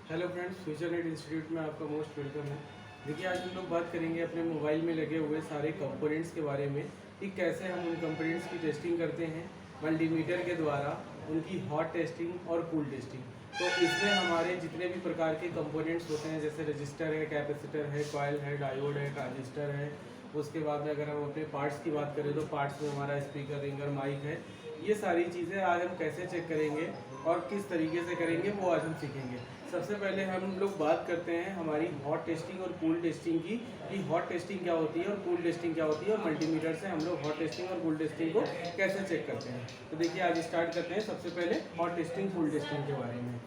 Hello friends, future net institute में आपका most welcome है। देखिए, आज हम लोग बात करेंगे अपने मोबाइल में लगे हुए सारे कंपोनेंट्स के बारे में कि कैसे हम उन कंपोनेंट्स की टेस्टिंग करते हैं मल्टीमीटर के द्वारा, उनकी हॉट टेस्टिंग और कूल टेस्टिंग। तो इसमें हमारे जितने भी प्रकार के कंपोनेंट्स होते हैं, जैसे रजिस्टर है, कैपेसिटर है, कॉइल है, डायोड है, ट्रांजिस्टर है। उसके बाद में अगर हम अपने पार्ट्स की बात करें तो पार्ट्स में हमारा स्पीकर, रिंगर, माइक है। ये सारी चीज़ें आज हम कैसे चेक करेंगे और किस तरीके से करेंगे वो आज हम सीखेंगे। सबसे पहले हम लोग बात करते हैं हमारी हॉट टेस्टिंग और कूल टेस्टिंग की, कि हॉट टेस्टिंग क्या होती है और कूल टेस्टिंग क्या होती है, और मल्टीमीटर से हम लोग हॉट टेस्टिंग और कूल टेस्टिंग को कैसे चेक करते हैं। तो देखिए, आज स्टार्ट करते हैं सबसे पहले हॉट टेस्टिंग कूल टेस्टिंग के बारे में।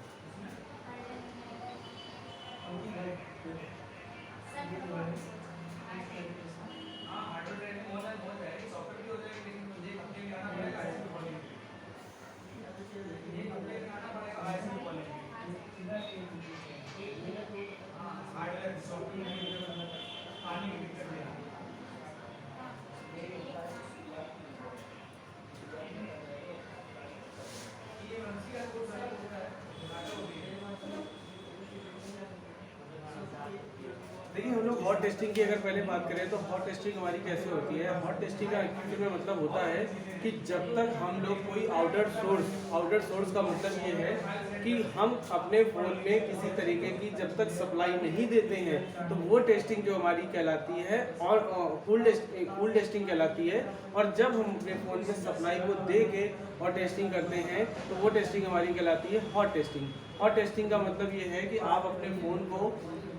देखिए, हम लोग हॉट टेस्टिंग की अगर पहले बात करें तो हॉट टेस्टिंग हमारी कैसे होती है। हॉट टेस्टिंग का एक्चुअली में मतलब होता है कि जब तक हम लोग कोई आउटर सोर्स का मतलब ये है कि हम अपने फ़ोन में किसी तरीके की जब तक सप्लाई नहीं देते हैं तो वो टेस्टिंग जो हमारी कहलाती है, और कूल टेस्टिंग कहलाती है। और जब हम अपने फ़ोन में सप्लाई को दे के और टेस्टिंग करते हैं तो वो टेस्टिंग हमारी कहलाती है हॉट टेस्टिंग। हॉट टेस्टिंग का मतलब ये है कि आप अपने फ़ोन को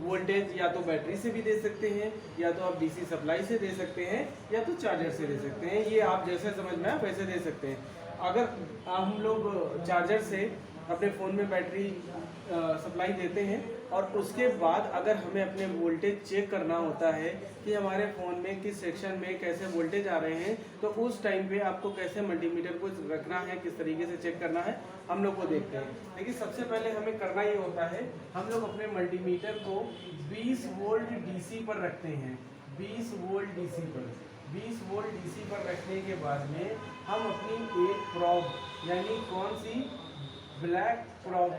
वोल्टेज या तो बैटरी से भी दे सकते हैं, या तो आप डीसी सप्लाई से दे सकते हैं, या तो चार्जर से दे सकते हैं। ये आप जैसे समझ में आए वैसे दे सकते हैं। अगर हम लोग चार्जर से अपने फ़ोन में बैटरी सप्लाई देते हैं और उसके बाद अगर हमें अपने वोल्टेज चेक करना होता है कि हमारे फ़ोन में किस सेक्शन में कैसे वोल्टेज आ रहे हैं, तो उस टाइम पे आपको कैसे मल्टीमीटर को रखना है, किस तरीके से चेक करना है, हम लोग को देखते हैं। लेकिन सबसे पहले हमें करना ये होता है, हम लोग अपने मल्टीमीटर को 20 वोल्ट डीसी पर रखते हैं। 20 वोल्ट डीसी पर 20 वोल्ट डीसी पर रखने के बाद में हम अपनी एक प्रॉब, यानी कौन सी, ब्लैक प्रॉब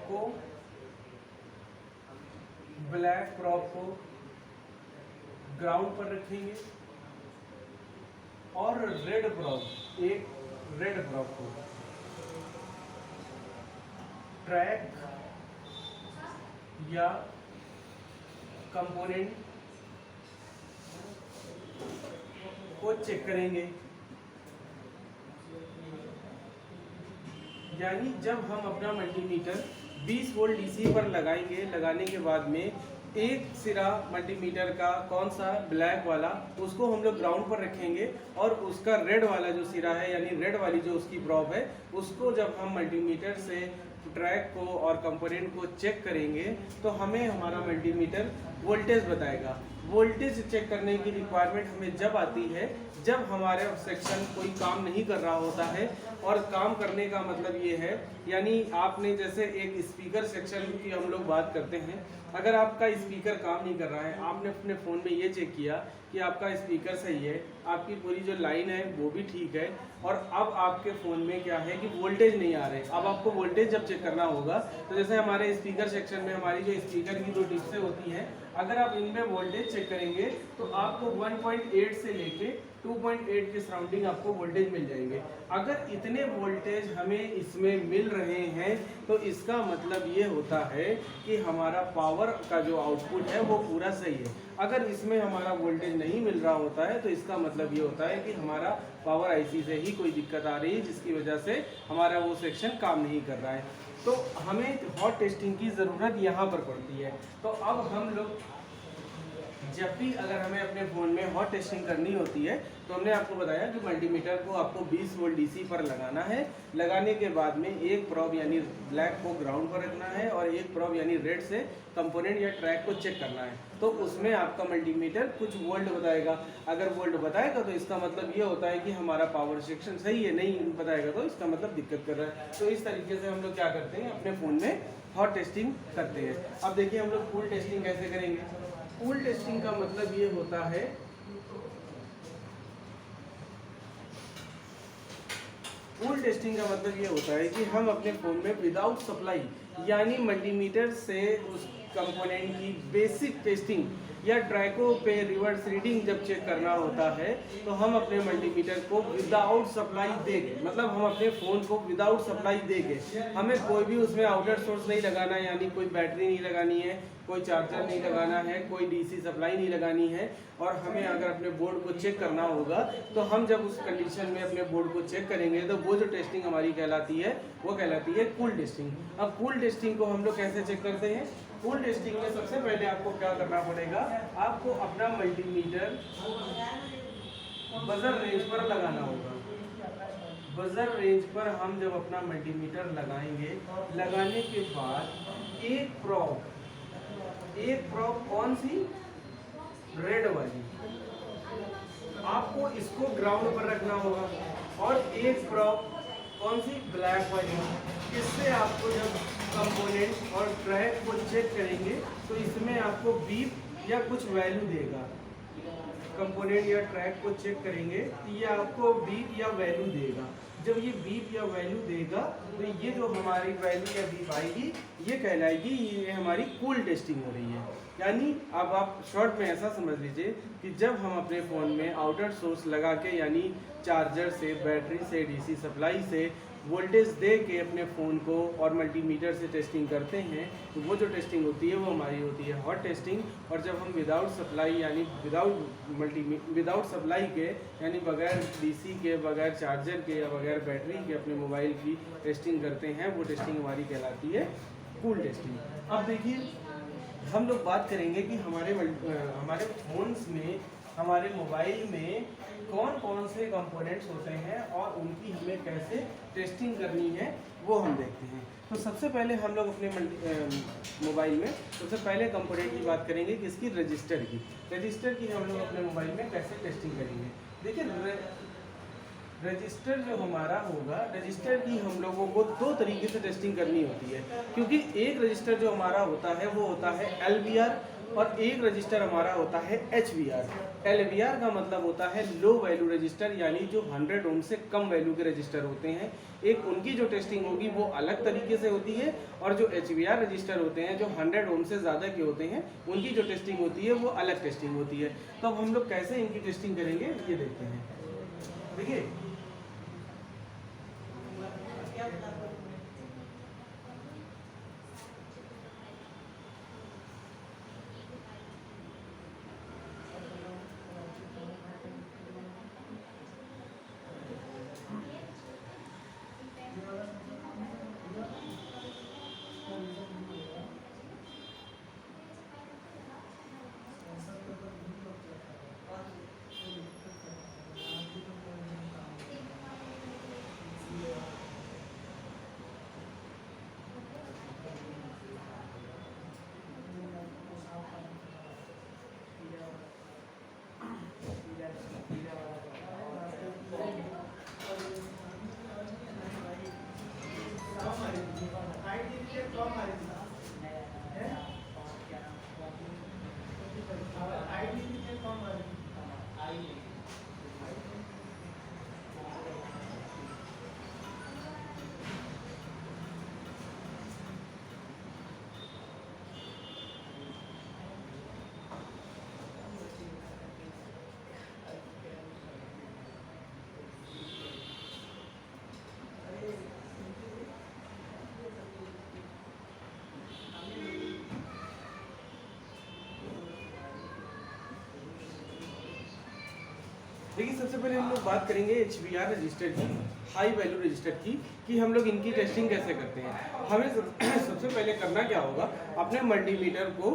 को ग्राउंड पर रखेंगे, और रेड प्रॉब को ट्रैक या कंपोनेंट को चेक करेंगे। यानी जब हम अपना मल्टीमीटर 20 वोल्ट डीसी पर लगाएंगे, लगाने के बाद में एक सिरा मल्टीमीटर का कौन सा, ब्लैक वाला, उसको हम लोग ग्राउंड पर रखेंगे, और उसका रेड वाला जो सिरा है, यानी रेड वाली जो उसकी प्रॉब है, उसको जब हम मल्टीमीटर से ट्रैक को और कंपोनेंट को चेक करेंगे तो हमें हमारा मल्टीमीटर वोल्टेज बताएगा। वोल्टेज चेक करने की रिक्वायरमेंट हमें जब आती है जब हमारे सेक्शन कोई काम नहीं कर रहा होता है। और काम करने का मतलब ये है, यानी आपने जैसे एक स्पीकर सेक्शन की हम लोग बात करते हैं, अगर आपका स्पीकर काम नहीं कर रहा है, आपने अपने फ़ोन में ये चेक किया कि आपका स्पीकर सही है, आपकी पूरी जो लाइन है वो भी ठीक है, और अब आपके फ़ोन में क्या है कि वोल्टेज नहीं आ रहे। अब आपको वोल्टेज जब चेक करना होगा तो जैसे हमारे स्पीकर सेक्शन में हमारी जो स्पीकर की 2 टिप्सें होती हैं, अगर आप इनमें वोल्टेज चेक करेंगे तो आपको 1.8 से लेके 2.8 के सराउंडिंग आपको वोल्टेज मिल जाएंगे। अगर इतने वोल्टेज हमें इसमें मिल रहे हैं तो इसका मतलब ये होता है कि हमारा पावर का जो आउटपुट है वो पूरा सही है। अगर इसमें हमारा वोल्टेज नहीं मिल रहा होता है तो इसका मतलब ये होता है कि हमारा पावर आईसी से ही कोई दिक्कत आ रही है, जिसकी वजह से हमारा वो सेक्शन काम नहीं कर रहा है। तो हमें हॉट टेस्टिंग की ज़रूरत यहाँ पर पड़ती है। तो अब हम लोग जब भी अगर हमें अपने फ़ोन में हॉट टेस्टिंग करनी होती है तो हमने आपको बताया कि मल्टीमीटर को आपको 20 वोल्ट डीसी पर लगाना है। लगाने के बाद में एक प्रॉब यानी ब्लैक को ग्राउंड पर रखना है, और एक प्रॉब यानी रेड से कंपोनेंट या ट्रैक को चेक करना है। तो उसमें आपका मल्टीमीटर कुछ वोल्ट बताएगा। अगर वोल्ट बताएगा तो इसका मतलब ये होता है कि हमारा पावर सेक्शन सही है, नहीं बताएगा तो इसका मतलब दिक्कत कर रहा है। तो इस तरीके से हम लोग क्या करते हैं, अपने फ़ोन में हॉट टेस्टिंग करते हैं। अब देखिए, हम लोग कूल टेस्टिंग कैसे करेंगे। कूल टेस्टिंग का मतलब ये होता है, कूल टेस्टिंग का मतलब ये होता है कि हम अपने फ़ोन में विदाउट सप्लाई, यानी मल्टीमीटर से उस कंपोनेंट की बेसिक टेस्टिंग या ट्रैको पे रिवर्स रीडिंग जब चेक करना होता है तो हम अपने मल्टीमीटर को विदाउट सप्लाई देंगे, मतलब हम अपने फ़ोन को विदाउट सप्लाई देंगे। हमें कोई भी उसमें आउटर सोर्स नहीं लगाना है, यानी कोई बैटरी नहीं लगानी है, कोई चार्जर नहीं लगाना है, कोई डीसी सप्लाई नहीं लगानी है। और हमें अगर अपने बोर्ड को चेक करना होगा तो हम जब उस कंडीशन में अपने बोर्ड को चेक करेंगे तो वो जो टेस्टिंग हमारी कहलाती है वो कहलाती है कूल टेस्टिंग। अब कूल टेस्टिंग को हम लोग कैसे चेक करते हैं? कूल टेस्टिंग में सबसे पहले आपको क्या करना पड़ेगा, आपको अपना मल्टीमीटर बजर रेंज पर लगाना होगा। बजर रेंज पर हम जब अपना मल्टीमीटर लगाएंगे, लगाने के बाद एक प्रॉब कौन सी? रेड वाली, आपको इसको ग्राउंड पर रखना होगा, और एक प्रॉब कौन सी? ब्लैक वाली। इससे आपको जब कंपोनेंट और ट्रैक को चेक करेंगे तो इसमें आपको बीप या कुछ वैल्यू देगा। कंपोनेंट या ट्रैक को चेक करेंगे तो ये आपको बीप या वैल्यू देगा। जब ये बीप या वैल्यू देगा तो ये जो हमारी वैल्यू या बीप आएगी ये कहलाएगी ये हमारी कूल टेस्टिंग हो रही है। यानी अब आप शॉर्ट में ऐसा समझ लीजिए कि जब हम अपने फ़ोन में आउटर सोर्स लगा के, यानी चार्जर से, बैटरी से, डीसी सप्लाई से वोल्टेज दे के अपने फ़ोन को और मल्टीमीटर से टेस्टिंग करते हैं तो वो जो टेस्टिंग होती है वो हमारी होती है हॉट टेस्टिंग। और जब हम विदाउट सप्लाई यानी विदाउट सप्लाई के, यानी बगैर डीसी के, बगैर चार्जर के या बगैर बैटरी के अपने मोबाइल की टेस्टिंग करते हैं, वो टेस्टिंग हमारी कहलाती है कूल टेस्टिंग। अब देखिए हम लोग बात करेंगे कि हमारे फ़ोन्स में, हमारे मोबाइल में कौन कौन से कंपोनेंट्स होते हैं और उनकी हमें कैसे टेस्टिंग करनी है वो हम देखते हैं। तो सबसे पहले हम लोग अपने मोबाइल में सबसे पहले कंपोनेंट की बात करेंगे किसकी? रजिस्टर की। रजिस्टर की हम लोग अपने मोबाइल में कैसे टेस्टिंग करेंगे? देखिए रजिस्टर जो हमारा होगा, रजिस्टर की हम लोगों को दो तरीके से टेस्टिंग करनी होती है, क्योंकि एक रजिस्टर जो हमारा होता है वो होता है LVR और एक रजिस्टर हमारा होता है HVR। LVR का मतलब होता है लो वैल्यू रजिस्टर, यानी जो 100 ओम से कम वैल्यू के रजिस्टर होते हैं, एक उनकी जो टेस्टिंग होगी वो अलग तरीके से होती है। और जो HVR रजिस्टर होते हैं जो 100 ओम से ज़्यादा के होते हैं, उनकी जो टेस्टिंग होती है वो अलग टेस्टिंग होती है। तो अब हम लोग कैसे इनकी टेस्टिंग करेंगे ये देखते हैं। देखिए देखिए सबसे पहले हम लोग बात करेंगे HVR रजिस्टर की, हाई वैल्यू रजिस्टर की, कि हम लोग इनकी टेस्टिंग कैसे करते हैं। हमें सबसे पहले करना क्या होगा, अपने मल्टीमीटर को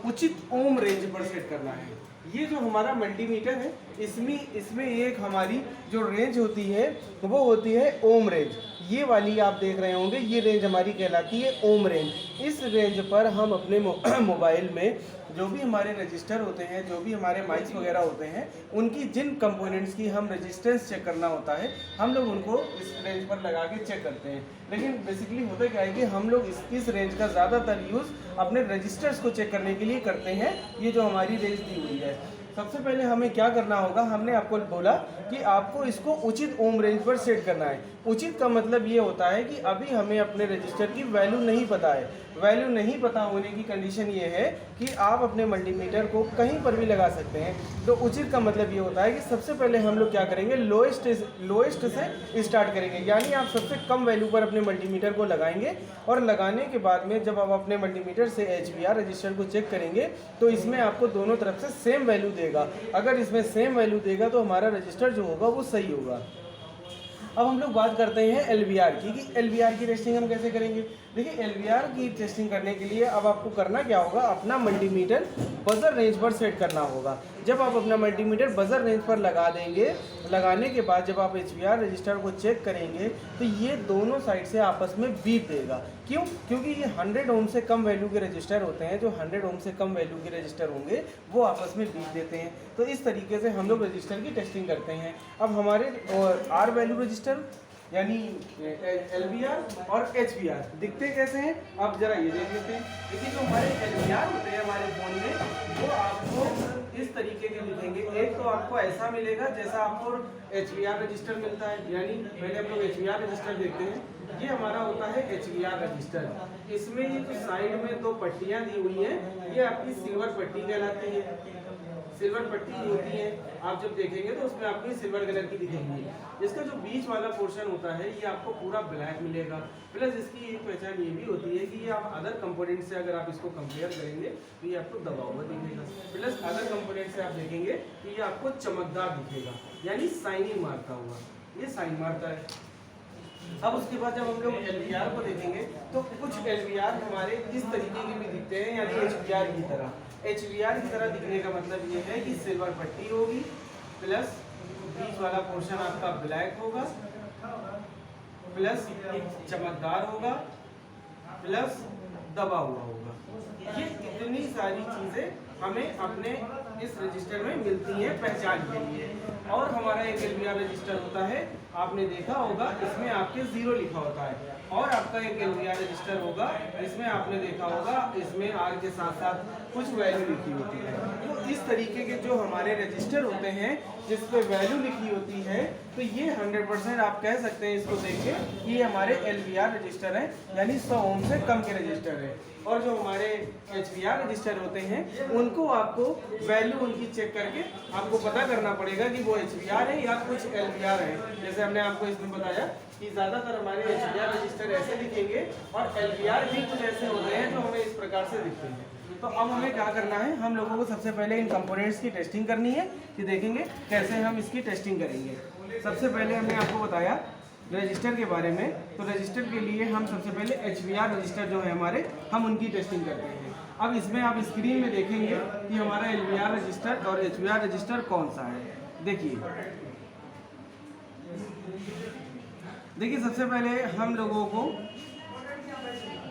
उचित ओम रेंज पर सेट करना है। ये जो हमारा मल्टीमीटर है इसमें एक हमारी जो रेंज होती है वो होती है ओम रेंज। ये वाली आप देख रहे होंगे, ये रेंज हमारी कहलाती है ओम रेंज। इस रेंज पर हम अपने मोबाइल में जो भी हमारे रजिस्टर होते हैं, जो भी हमारे माइक्स वगैरह होते हैं, उनकी जिन कंपोनेंट्स की हम रेजिस्टेंस चेक करना होता है, हम लोग उनको इस रेंज पर लगा के चेक करते हैं। लेकिन बेसिकली होता क्या है कि हम लोग इस रेंज का ज़्यादातर यूज़ अपने रजिस्टर्स को चेक करने के लिए करते हैं। ये जो हमारी रेंज दी हुई है, सबसे पहले हमें क्या करना होगा, हमने आपको बोला कि आपको इसको उचित ओम रेंज पर सेट करना है। उचित का मतलब ये होता है कि अभी हमें अपने रजिस्टर की वैल्यू नहीं पता है। वैल्यू नहीं पता होने की कंडीशन ये है कि आप अपने मल्टीमीटर को कहीं पर भी लगा सकते हैं। तो उचित का मतलब ये होता है कि सबसे पहले हम लोग क्या करेंगे, लोएस्ट से स्टार्ट करेंगे, यानी आप सबसे कम वैल्यू पर अपने मल्टीमीटर को लगाएंगे और लगाने के बाद में जब आप अपने मल्टीमीटर से HVR रजिस्टर को चेक करेंगे तो इसमें आपको दोनों तरफ से सेम वैल्यू देगा। अगर इसमें सेम वैल्यू देगा तो हमारा रजिस्टर जो होगा वो सही होगा। अब हम लोग बात करते हैं LVR की, कि LVR की टेस्टिंग हम कैसे करेंगे। देखिए LVR की टेस्टिंग करने के लिए अब आपको करना क्या होगा, अपना मल्टीमीटर बजर रेंज पर सेट करना होगा। जब आप अपना मल्टीमीटर बजर रेंज पर लगा देंगे, लगाने के बाद जब आप HVR रजिस्टर को चेक करेंगे तो ये दोनों साइड से आपस में बीप देगा। क्यों? क्योंकि ये 100 ओम से कम वैल्यू के रजिस्टर होते हैं। जो 100 ओम से कम वैल्यू के रजिस्टर होंगे वो आपस में बीप देते हैं। तो इस तरीके से हम लोग रजिस्टर की टेस्टिंग करते हैं। अब हमारे R वैल्यू रजिस्टर यानी LVR और HVR दिखते कैसे हैं, आप जरा ये देख लेते हैं। देखिए जो हमारे LVR होते हैं हमारे फोन में वो आपको इस तरीके के दिखेंगे। एक तो आपको ऐसा मिलेगा जैसा आपको HVR रजिस्टर मिलता है, यानी पहले हम लोग HVR रजिस्टर देखते हैं। ये हमारा होता है HVR रजिस्टर। इसमें ये जो साइड में दो पट्टियां दी हुई हैं ये आपकी सिल्वर पट्टी कहलाती है। सिल्वर पट्टी होती है, आप जब देखेंगे तो उसमें आपको सिल्वर कलर की दिखेंगी। इसका जो बीच वाला पोर्शन होता है ये आपको पूरा ब्लैक मिलेगा। प्लस इसकी एक पहचान ये भी होती है कि ये आप अदर कंपोनेंट से अगर आप इसको कंपेयर करेंगे तो ये आपको दबा हुआ दिखेगा। प्लस अदर कंपोनेंट से आप देखेंगे तो ये आपको चमकदार दिखेगा, यानी शाइनिंग मारता हुआ, ये शाइन मारता है। अब उसके बाद जब हम लोग LVR को देखेंगे तो कुछ LVR हमारे इस तरीके के भी दिखते हैं, यानी HVR की तरह। HVR की तरह दिखने का मतलब ये है कि सिल्वर पट्टी होगी, प्लस बीच वाला पोर्शन आपका ब्लैक होगा, प्लस चमकदार होगा, प्लस दबा हुआ होगा। ये इतनी सारी चीज़ें हमें अपने इस रजिस्टर में मिलती हैं पहचान के लिए। और हमारा एक LVR रजिस्टर होता है, आपने देखा होगा इसमें आपके 0 लिखा होता है। और आपका एक LVR रजिस्टर होगा इसमें आपने देखा होगा इसमें R के साथ साथ कुछ वैल्यू लिखी होती है। तो इस तरीके के जो हमारे रजिस्टर होते हैं जिस पे वैल्यू लिखी होती है तो ये 100% आप कह सकते हैं इसको देख के कि ये हमारे LVR रजिस्टर है, यानी 100 ओम से कम के रजिस्टर है। और जो हमारे HVR रजिस्टर होते हैं उनको आपको वैल्यू उनकी चेक करके आपको पता करना पड़ेगा कि वो HVR है या कुछ LVR है। जैसे हमने आपको इसमें बताया कि ज़्यादातर हमारे HVR रजिस्टर ऐसे दिखेंगे और LVR भी कुछ ऐसे होते हैं जो हमें इस प्रकार से दिखते हैं। तो अब हमें क्या करना है, हम लोगों को सबसे पहले इन कंपोनेंट्स की टेस्टिंग करनी है कि देखेंगे कैसे हम इसकी टेस्टिंग करेंगे। सबसे पहले हमने आपको बताया रजिस्टर के बारे में, तो रजिस्टर के लिए हम सबसे पहले HVR रजिस्टर जो है हमारे, हम उनकी टेस्टिंग करते हैं। अब इसमें आप स्क्रीन में देखेंगे कि हमारा LVR रजिस्टर और HVR रजिस्टर कौन सा है। देखिए सबसे पहले हम लोगों को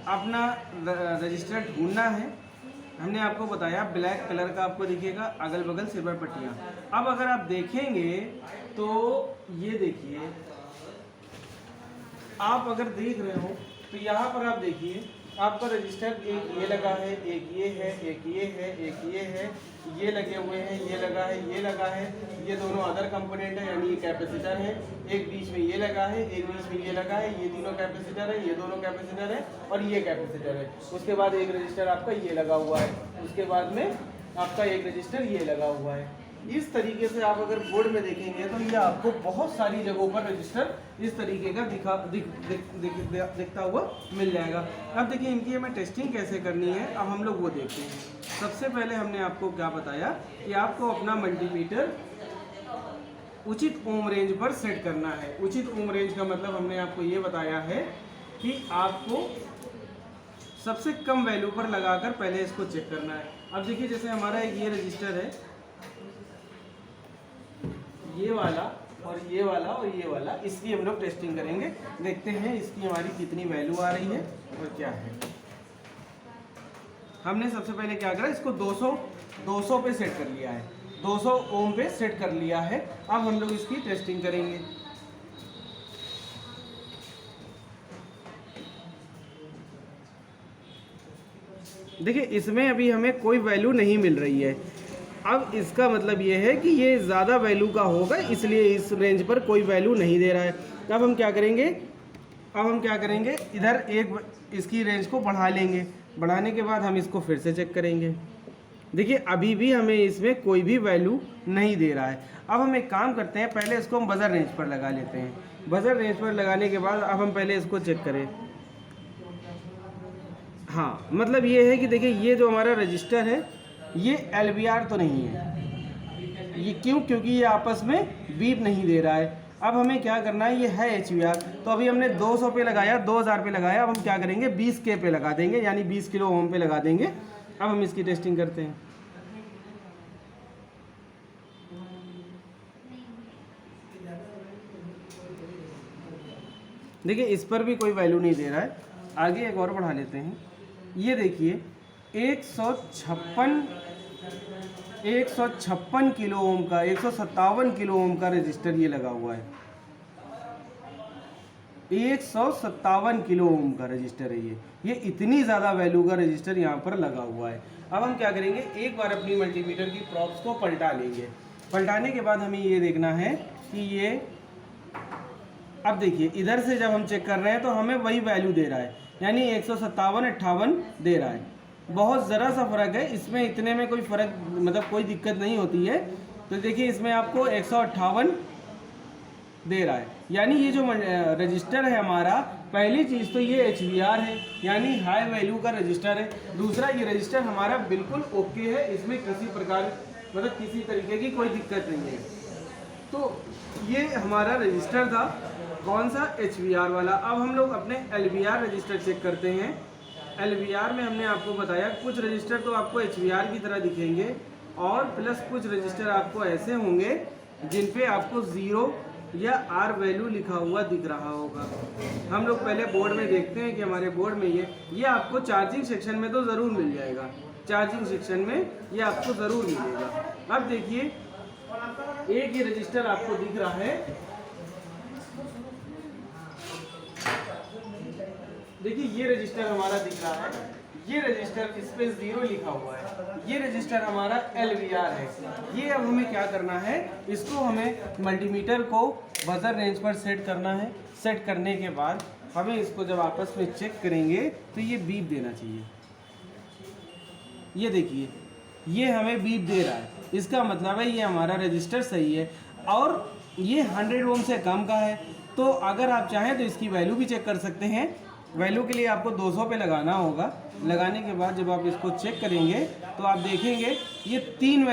अपना रजिस्टर ढूंढना है। हमने आपको बताया ब्लैक कलर का आपको दिखेगा, अगल बगल सिल्वर पट्टियाँ। अब अगर आप देखेंगे तो ये देखिए, आप अगर देख रहे हो तो यहाँ पर आप देखिए आपका रजिस्टर एक ये लगा है, एक ये है, एक ये है, एक ये है, ये लगे हुए हैं, ये लगा है, ये लगा है, ये दोनों अदर कंपोनेंट है यानी ये कैपेसिटर है, एक बीच में ये लगा है, एक बीच में ये लगा है, ये तीनों कैपेसिटर है, ये दोनों कैपेसिटर है और ये कैपेसिटर है। उसके बाद एक रजिस्टर आपका ये लगा हुआ है, उसके बाद में आपका एक रजिस्टर ये लगा हुआ है। इस तरीके से आप अगर बोर्ड में देखेंगे तो ये आपको बहुत सारी जगहों पर रजिस्टर इस तरीके का दिखता हुआ मिल जाएगा। अब देखिए इनकी हमें टेस्टिंग कैसे करनी है, अब हम लोग वो देखते हैं। सबसे पहले हमने आपको क्या बताया कि आपको अपना मल्टीमीटर उचित ओम रेंज पर सेट करना है। उचित ओम रेंज का मतलब हमने आपको ये बताया है कि आपको सबसे कम वैल्यू पर लगाकर पहले इसको चेक करना है। अब देखिए जैसे हमारा एक ये रजिस्टर है, ये वाला और ये वाला और ये वाला, इसकी हम लोग टेस्टिंग करेंगे। देखते हैं इसकी हमारी कितनी वैल्यू आ रही है और क्या है। हमने सबसे पहले क्या करा, इसको 200 पे सेट कर लिया है, 200 ओम पे सेट कर लिया है। अब हम लोग इसकी टेस्टिंग करेंगे। देखिए इसमें अभी हमें कोई वैल्यू नहीं मिल रही है। अब इसका मतलब ये है कि ये ज़्यादा वैल्यू का होगा, इसलिए इस रेंज पर कोई वैल्यू नहीं दे रहा है। अब हम क्या करेंगे, इधर एक इसकी रेंज को बढ़ा लेंगे। बढ़ाने के बाद हम इसको फिर से चेक करेंगे। देखिए अभी भी हमें इसमें कोई भी वैल्यू नहीं दे रहा है। अब हम एक काम करते हैं, पहले इसको हम बजर रेंज पर लगा लेते हैं। बजर रेंज पर लगाने के बाद अब हम पहले इसको चेक करें। हाँ, मतलब ये है कि देखिए ये जो हमारा रजिस्टर है ये LVR तो नहीं है। ये क्यों? क्योंकि ये आपस में बीप नहीं दे रहा है। अब हमें क्या करना है, ये है HVR, तो अभी हमने 200 पे लगाया, 2000 पे लगाया। अब हम क्या करेंगे, 20K पे लगा देंगे, यानी 20 किलो ओम पे लगा देंगे। अब हम इसकी टेस्टिंग करते हैं। देखिए इस पर भी कोई वैल्यू नहीं दे रहा है। आगे एक और बढ़ा लेते हैं। ये देखिए 156 किलो ओम का, 157 किलो ओम का रजिस्टर ये लगा हुआ है। 157 किलो ओम का रजिस्टर है ये इतनी ज़्यादा वैल्यू का रजिस्टर यहाँ पर लगा हुआ है। अब हम क्या करेंगे, एक बार अपनी मल्टीमीटर की प्रॉप्स को पलटा लेंगे। पलटाने के बाद हमें ये देखना है कि ये, अब देखिए इधर से जब हम चेक कर रहे हैं तो हमें वही वैल्यू दे रहा है, यानी 157-58 दे रहा है। बहुत ज़रा सा फ़र्क है इसमें, इतने में कोई फ़र्क मतलब कोई दिक्कत नहीं होती है। तो देखिए इसमें आपको 158 दे रहा है, यानी ये जो रजिस्टर है हमारा, पहली चीज़ तो ये HVR है, यानी हाई वैल्यू का रजिस्टर है। दूसरा, ये रजिस्टर हमारा बिल्कुल ओके है, इसमें किसी प्रकार मतलब किसी तरीके की कोई दिक्कत नहीं है। तो ये हमारा रजिस्टर था, कौन सा, HVR वाला। अब हम लोग अपने LVR रजिस्टर चेक करते हैं। LVR में हमने आपको बताया कुछ रजिस्टर तो आपको HVR की तरह दिखेंगे, और प्लस कुछ रजिस्टर आपको ऐसे होंगे जिन पे आपको 0 या R वैल्यू लिखा हुआ दिख रहा होगा। हम लोग पहले बोर्ड में देखते हैं कि हमारे बोर्ड में ये आपको चार्जिंग सेक्शन में तो ज़रूर मिल जाएगा, चार्जिंग सेक्शन में ये आपको ज़रूर मिलेगा। अब देखिए एक ये रजिस्टर आपको दिख रहा है, देखिए ये रजिस्टर हमारा दिख रहा है, ये रजिस्टर इस पे 0 लिखा हुआ है, ये रजिस्टर हमारा LVR है। ये अब हमें क्या करना है, इसको हमें मल्टीमीटर को बजर रेंज पर सेट करना है। सेट करने के बाद हमें इसको जब आपस में चेक करेंगे तो ये बीप देना चाहिए। ये देखिए ये हमें बीप दे रहा है, इसका मतलब है ये हमारा रजिस्टर सही है, और ये 100 ओम से कम का है। तो अगर आप चाहें तो इसकी वैल्यू भी चेक कर सकते हैं। वैल्यू के लिए आपको 200 पे लगाना होगा। लगाने के बाद जब आप इसको चेक करेंगे तो आप देखेंगे ये 3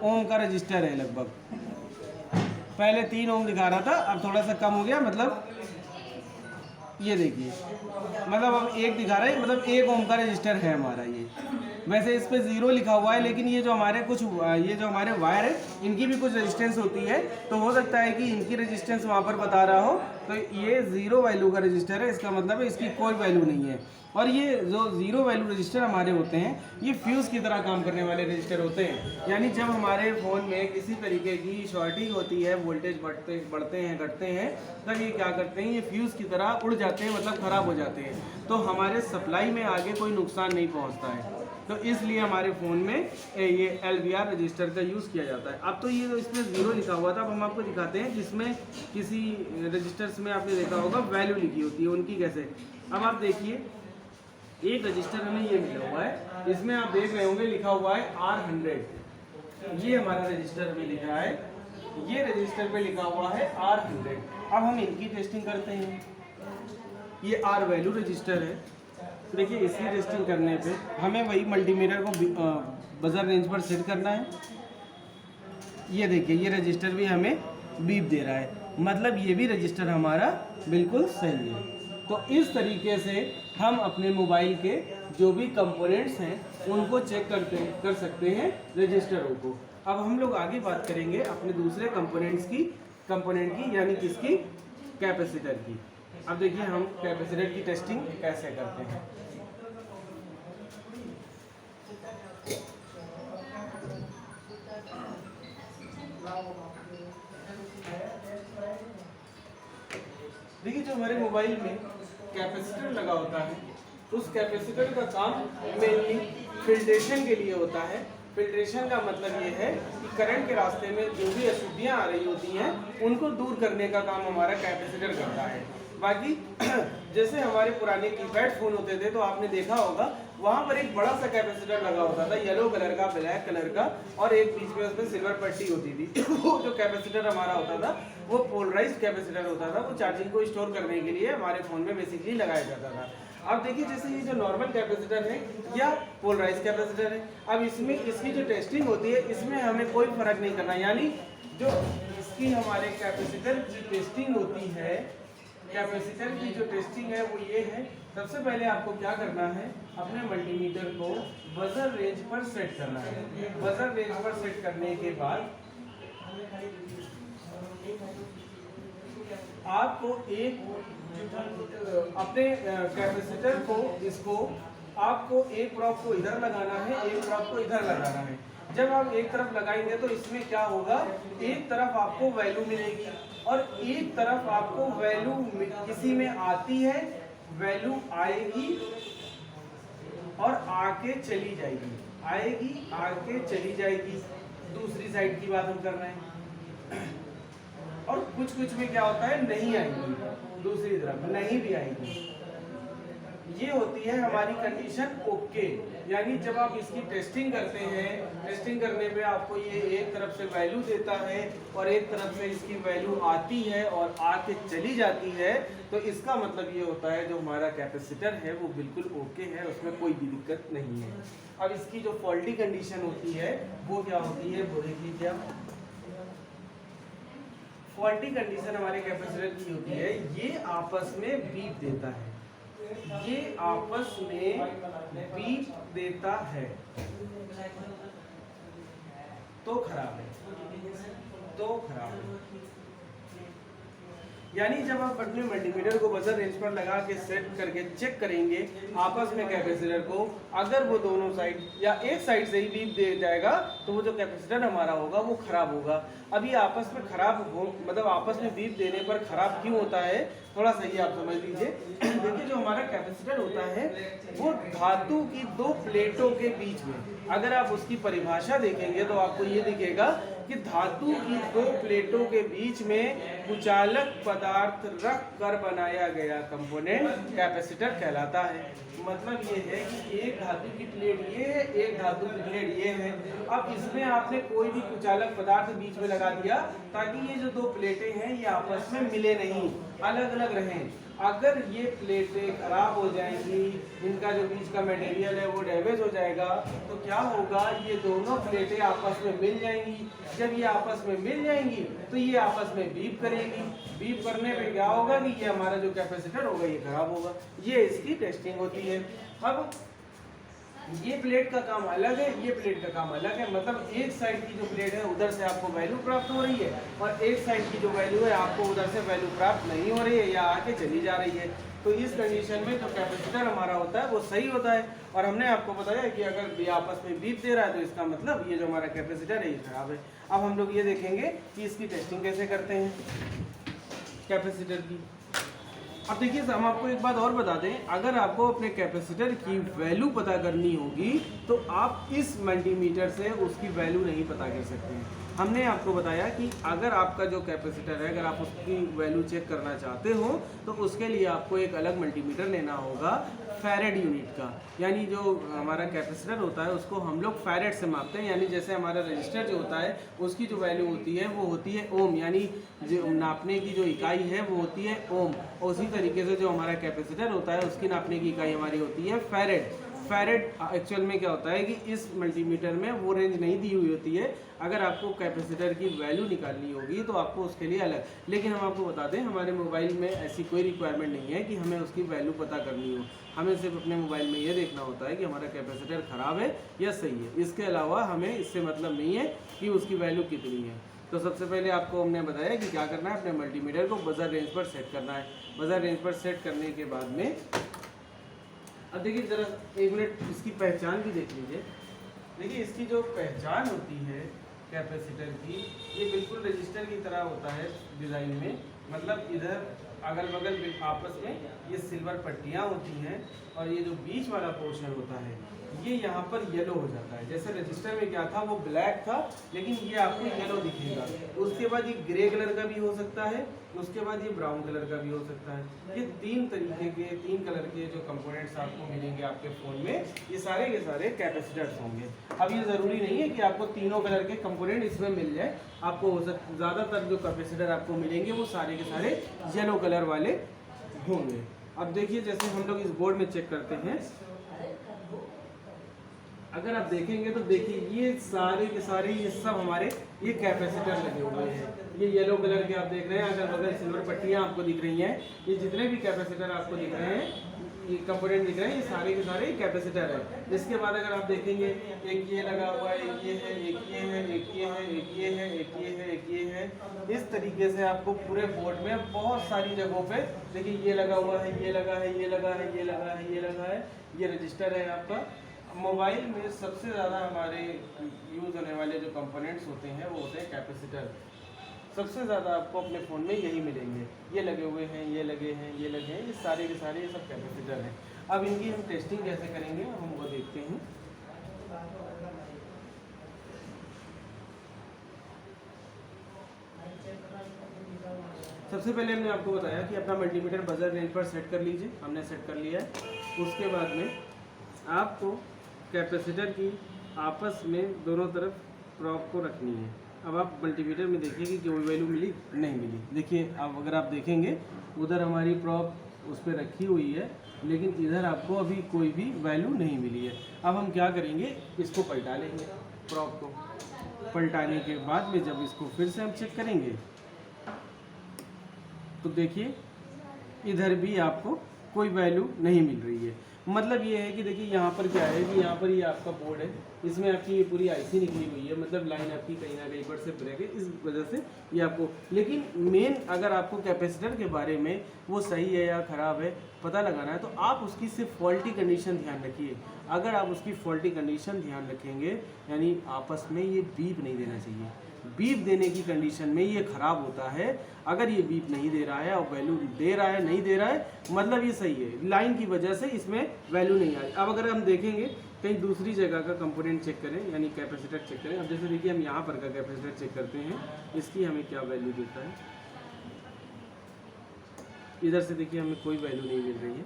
ओम का रजिस्टर है लगभग। पहले 3 ओम दिखा रहा था, अब थोड़ा सा कम हो गया, मतलब ये देखिए, मतलब अब 1 दिखा रहा है, मतलब 1 ओम का रजिस्टर है हमारा ये। वैसे इस पे 0 लिखा हुआ है, लेकिन ये जो हमारे वायर है इनकी भी कुछ रेजिस्टेंस होती है, तो हो सकता है कि इनकी रेजिस्टेंस वहाँ पर बता रहा हो। तो ये 0 वैल्यू का रजिस्टर है, इसका मतलब है इसकी कोई वैल्यू नहीं है। और ये जो 0 वैल्यू रजिस्टर हमारे होते हैं, ये फ्यूज़ की तरह काम करने वाले रजिस्टर होते हैं। यानी जब हमारे फ़ोन में किसी तरीके की शॉर्टिंग होती है, वोल्टेज बढ़ते हैं घटते हैं, तब ये क्या करते हैं, ये फ्यूज़ की तरह उड़ जाते हैं, मतलब ख़राब हो जाते हैं। तो हमारे सप्लाई में आगे कोई नुकसान नहीं पहुँचता है। तो इसलिए हमारे फ़ोन में ये LVR रजिस्टर का यूज़ किया जाता है। अब तो ये जो इसमें 0 लिखा हुआ था, अब हम आपको दिखाते हैं जिसमें किसी रजिस्टर्स में आपने देखा होगा वैल्यू लिखी होती है, उनकी कैसे। अब आप देखिए एक रजिस्टर हमें ये मिला हुआ है, इसमें आप देख रहे होंगे लिखा हुआ है R100। ये हमारा रजिस्टर हमें लिखा है, ये रजिस्टर पे लिखा हुआ है R100। अब हम इनकी टेस्टिंग करते हैं। ये R वैल्यू रजिस्टर है। देखिए इसकी टेस्टिंग करने पे हमें वही मल्टीमीटर को बजर रेंज पर सेट करना है। ये देखिए ये रजिस्टर भी हमें बीप दे रहा है, मतलब ये भी रजिस्टर हमारा बिल्कुल सही है। तो इस तरीके से हम अपने मोबाइल के जो भी कंपोनेंट्स हैं उनको चेक कर सकते हैं रजिस्टरों को। अब हम लोग आगे बात करेंगे अपने दूसरे कंपोनेंट की, यानी किसकी, कैपेसिटर की। अब देखिए हम कैपेसिटर की टेस्टिंग कैसे करते हैं। देखिए जो हमारे मोबाइल में कैपेसिटर लगा होता है, उस कैपेसिटर का काम मेनली फिल्ट्रेशन के लिए होता है। फिल्ट्रेशन का मतलब ये है कि करंट के रास्ते में जो भी अशुद्धियाँ आ रही होती हैं उनको दूर करने का काम हमारा कैपेसिटर करता है। बाकी जैसे हमारे पुराने कीपैड फ़ोन होते थे तो आपने देखा होगा वहाँ पर एक बड़ा सा कैपेसिटर लगा होता था, येलो कलर का, ब्लैक कलर का, और एक बीच में उसमें सिल्वर पट्टी होती थी। वो जो कैपेसिटर हमारा होता था वो पोलराइज्ड कैपेसिटर होता था, वो चार्जिंग को स्टोर करने के लिए हमारे फ़ोन में बेसिकली लगाया जाता था। अब देखिए जैसे ये जो नॉर्मल कैपेसिटर है या पोलराइज कैपेसिटर है, अब इसमें इसकी जो टेस्टिंग होती है इसमें हमें कोई फर्क नहीं करना, यानी जो इसकी हमारे कैपेसिटर की टेस्टिंग होती है, कैपेसिटर की जो टेस्टिंग है वो ये है। सबसे पहले आपको क्या करना है, अपने मल्टीमीटर को बजर रेंज पर सेट करना है। बजर रेंज पर सेट करने के बाद आपको एक अपने कैपेसिटर को इसको आपको एक प्रोब को इधर लगाना है, एक प्रोब को इधर लगाना है। जब आप एक तरफ लगाएंगे तो इसमें क्या होगा, एक तरफ आपको वैल्यू मिलेगी और एक तरफ आपको वैल्यू किसी में आती है, वैल्यू आएगी और आके चली जाएगी, आएगी आके चली जाएगी। दूसरी साइड की बात हम कर रहे हैं। और कुछ में क्या होता है, नहीं आएगी, दूसरी तरफ नहीं भी आएगी। ये होती है हमारी कंडीशन ओके। यानी जब आप इसकी टेस्टिंग करते हैं, टेस्टिंग करने पे आपको ये एक तरफ से वैल्यू देता है और एक तरफ से इसकी वैल्यू आती है और आके चली जाती है, तो इसका मतलब ये होता है जो हमारा कैपेसिटर है वो बिल्कुल ओके है, उसमें कोई भी दिक्कत नहीं है। अब इसकी जो फॉल्टी कंडीशन होती है वो क्या होती है, वो देख लीजिए आप। फॉल्टी कंडीशन हमारे कैपेसिटर की होती है, ये आपस में बीप देता है, ये आपस में बीप देता है तो खराब है, तो खराब है। यानी जब आप अपने मल्टीमीटर को बजर रेंज पर लगा के सेट करके चेक करेंगे आपस में कैपेसिटर को, अगर वो दोनों साइड या एक साइड से ही बीप दे जाएगा तो वो जो कैपेसिटर हमारा होगा वो खराब होगा। अब ये आपस में खराब हो, मतलब आपस में बीप देने पर खराब क्यों होता है, थोड़ा सही आप समझ लीजिए। देखिए जो हमारा कैपेसिटर होता है वो धातु की दो प्लेटों के बीच में, अगर आप उसकी परिभाषा देखेंगे तो आपको ये दिखेगा कि धातु की दो प्लेटों के बीच में कुचालक पदार्थ रख कर बनाया गया कंपोनेंट कैपेसिटर कहलाता है। मतलब ये है कि एक धातु की प्लेट ये है, एक धातु की प्लेट ये है। अब इसमें आपने कोई भी कुचालक पदार्थ बीच में लगा दिया ताकि ये जो दो प्लेटें हैं ये आपस में मिले नहीं, अलग अलग रहें। अगर ये प्लेटें खराब हो जाएंगी, इनका जो बीच का मटेरियल है वो डैमेज हो जाएगा, तो क्या होगा, ये दोनों प्लेटें आपस में मिल जाएंगी। जब ये आपस में मिल जाएंगी तो ये आपस में बीप करेगी, बीप करने पे क्या होगा कि ये हमारा जो कैपेसिटर होगा ये खराब होगा। ये इसकी टेस्टिंग होती है। अब ये प्लेट का काम अलग है, ये प्लेट का काम अलग है। मतलब एक साइड की जो प्लेट है उधर से आपको वैल्यू प्राप्त हो रही है और एक साइड की जो वैल्यू है आपको उधर से वैल्यू प्राप्त नहीं हो रही है या आके चली जा रही है। तो इस कंडीशन में जो कैपेसिटर हमारा होता है वो सही होता है। और हमने आपको बताया कि अगर ये आपस में बीप दे रहा है तो इसका मतलब ये जो हमारा कैपेसिटर है ये खराब है। अब हम लोग ये देखेंगे कि इसकी टेस्टिंग कैसे करते हैं कैपेसिटर की। अब देखिए हम आपको एक बात और बता दें, अगर आपको अपने कैपेसिटर की वैल्यू पता करनी होगी तो आप इस मल्टीमीटर से उसकी वैल्यू नहीं पता कर सकते हैं। हमने आपको बताया कि अगर आपका जो कैपेसिटर है अगर आप उसकी वैल्यू चेक करना चाहते हो तो उसके लिए आपको एक अलग मल्टीमीटर लेना होगा फैरेड यूनिट का। यानी जो हमारा कैपेसिटर होता है उसको हम लोग फैरेड से मापते हैं। यानी जैसे हमारा रजिस्टर जो होता है उसकी जो वैल्यू होती है वो होती है ओम, यानी जो नापने की जो इकाई है वो होती है ओम। और उसी तरीके से जो हमारा कैपेसिटर होता है उसकी नापने की इकाई हमारी होती है फैरेड। फैरेड एक्चुअल में क्या होता है कि इस मल्टीमीटर में वो रेंज नहीं दी हुई होती है। अगर आपको कैपेसिटर की वैल्यू निकालनी होगी तो आपको उसके लिए अलग, लेकिन हम आपको बता दें हमारे मोबाइल में ऐसी कोई रिक्वायरमेंट नहीं है कि हमें उसकी वैल्यू पता करनी हो। हमें सिर्फ अपने मोबाइल में ये देखना होता है कि हमारा कैपेसिटर ख़राब है या सही है। इसके अलावा हमें इससे मतलब नहीं है कि उसकी वैल्यू कितनी है। तो सबसे पहले आपको हमने बताया कि क्या करना है, अपने मल्टीमीटर को बजर रेंज पर सेट करना है। बजर रेंज पर सेट करने के बाद में अब देखिए ज़रा एक मिनट इसकी पहचान भी देख लीजिए। देखिए इसकी जो पहचान होती है कैपेसिटर की, ये बिल्कुल रजिस्टर की तरह होता है डिज़ाइन में। मतलब इधर अगल बगल आपस में ये सिल्वर पट्टियाँ होती हैं और ये जो बीच वाला पोर्शन होता है ये यहाँ पर येलो हो जाता है। जैसे रजिस्टर में क्या था वो ब्लैक था, लेकिन ये आपको येलो दिखेगा। उसके बाद ये ग्रे कलर का भी हो सकता है, उसके बाद ये ब्राउन कलर का भी हो सकता है। ये 3 तरीके के 3 कलर के जो कंपोनेंट्स आपको मिलेंगे आपके फ़ोन में, ये सारे के सारे कैपेसिटर्स होंगे। अब ये ज़रूरी नहीं है कि आपको तीनों कलर के कंपोनेंट इसमें मिल जाए, आपको हो सकता ज़्यादातर जो कैपेसिटर आपको मिलेंगे वो सारे के सारे येलो कलर वाले होंगे। अब देखिए जैसे हम लोग इस बोर्ड में चेक करते हैं, अगर आप देखेंगे तो देखिए ये सारे के सारे ये सब हमारे ये कैपेसिटर लगे हुए हैं। ये येलो कलर के आप देख रहे हैं, अगर बगल सिल्वर पट्टियाँ आपको दिख रही हैं, ये जितने भी कैपेसिटर आपको दिख रहे हैं, ये कंपोनेंट दिख रहे हैं, ये सारे के सारे कैपेसिटर है। इसके बाद अगर आप देखेंगे एक ये लगा हुआ है, एक ये है, एक ये है, एक ये है, एक ये है, एक ये है, एक ये है। इस तरीके से आपको पूरे बोर्ड में बहुत सारी जगहों पे देखिए ये लगा हुआ है, ये लगा है, ये लगा है, ये लगा है, ये लगा है, ये रजिस्टर है आपका। मोबाइल में सबसे ज़्यादा हमारे यूज़ होने वाले जो कंपोनेंट्स होते हैं वो होते हैं कैपेसिटर। सबसे ज़्यादा आपको अपने फ़ोन में यही मिलेंगे, ये लगे हुए हैं, ये लगे हैं, ये लगे हैं, ये सारे के सारे ये सब कैपेसिटर हैं। अब इनकी हम टेस्टिंग कैसे करेंगे हम वो देखते हैं। सबसे पहले हमने आपको बताया कि अपना मल्टीमीटर बजर रेंज पर सेट कर लीजिए, हमने सेट कर लिया है। उसके बाद में आपको कैपेसिटर की आपस में दोनों तरफ प्रॉप को रखनी है। अब आप मल्टीमीटर में देखिए कि कोई वैल्यू मिली, नहीं मिली। देखिए अब अगर आप देखेंगे उधर हमारी प्रॉप उस पर रखी हुई है, लेकिन इधर आपको अभी कोई भी वैल्यू नहीं मिली है। अब हम क्या करेंगे, इसको पलटा लेंगे। प्रॉप को पलटाने के बाद में जब इसको फिर से हम चेक करेंगे तो देखिए इधर भी आपको कोई वैल्यू नहीं मिल रही है। मतलब ये है कि देखिए यहाँ पर क्या है कि यहाँ पर ये आपका बोर्ड है, इसमें आपकी ये पूरी आईसी निकली हुई है, मतलब लाइन आपकी कहीं ना कहीं पर से ब्रेक है, इस वजह से ये आपको। लेकिन मेन अगर आपको कैपेसिटर के बारे में वो सही है या ख़राब है पता लगाना है तो आप उसकी सिर्फ फॉल्टी कंडीशन ध्यान रखिए। अगर आप उसकी फॉल्टी कंडीशन ध्यान रखेंगे यानी आपस में ये बीप नहीं देना चाहिए। बीप देने की कंडीशन में ये ख़राब होता है। अगर ये बीप नहीं दे रहा है और वैल्यू दे रहा है, नहीं दे रहा है, मतलब ये सही है, लाइन की वजह से इसमें वैल्यू नहीं आ रही। अब अगर हम देखेंगे कहीं दूसरी जगह का कंपोनेंट चेक करें यानी कैपेसिटर चेक करें। अब जैसे देखिए हम यहाँ पर का कैपेसिटर चेक करते हैं, इसकी हमें क्या वैल्यू देता है। इधर से देखिए हमें कोई वैल्यू नहीं मिल रही है।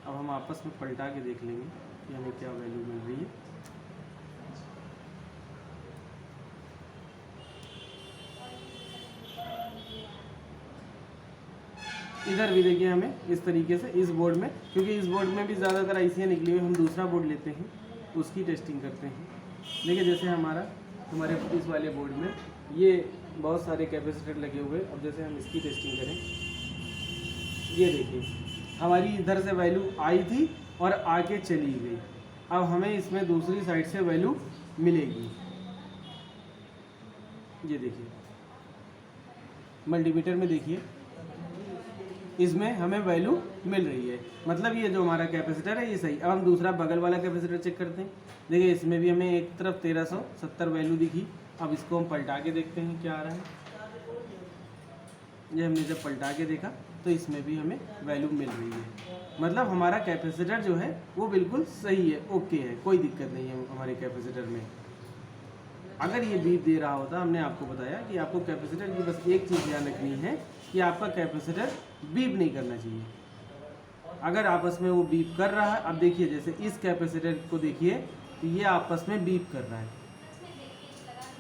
अब हम आपस में पलटा के देख लेंगे कि हमें क्या वैल्यू मिल रही है। इधर भी देखिए हमें इस तरीके से इस बोर्ड में, क्योंकि इस बोर्ड में भी ज़्यादातर आईसियाँ निकली हुई, हम दूसरा बोर्ड लेते हैं उसकी टेस्टिंग करते हैं। देखिए जैसे हमारे इस वाले बोर्ड में ये बहुत सारे कैपेसिटर लगे हुए। अब जैसे हम इसकी टेस्टिंग करें, ये देखिए हमारी इधर से वैल्यू आई थी और आके चली गई। अब हमें इसमें दूसरी साइड से वैल्यू मिलेगी। ये देखिए मल्टीमीटर में देखिए इसमें हमें वैल्यू मिल रही है, मतलब ये जो हमारा कैपेसिटर है ये सही। अब हम दूसरा बगल वाला कैपेसिटर चेक करते हैं। देखिए इसमें भी हमें एक तरफ 1370 वैल्यू दिखी। अब इसको हम पलटा के देखते हैं क्या आ रहा है। ये हमने जब पलटा के देखा तो इसमें भी हमें वैल्यू मिल रही है, मतलब हमारा कैपेसिटर जो है वो बिल्कुल सही है, ओके है, कोई दिक्कत नहीं है हमारे कैपेसिटर में। अगर ये बीप दे रहा होता, हमने आपको बताया कि आपको कैपेसिटर की बस एक चीज़ ध्यान रखनी है कि आपका कैपेसिटर बीप नहीं करना चाहिए। अगर आपस में वो बीप कर रहा है, अब देखिए जैसे इस कैपेसिटर को देखिए तो ये आपस में बीप कर रहा है।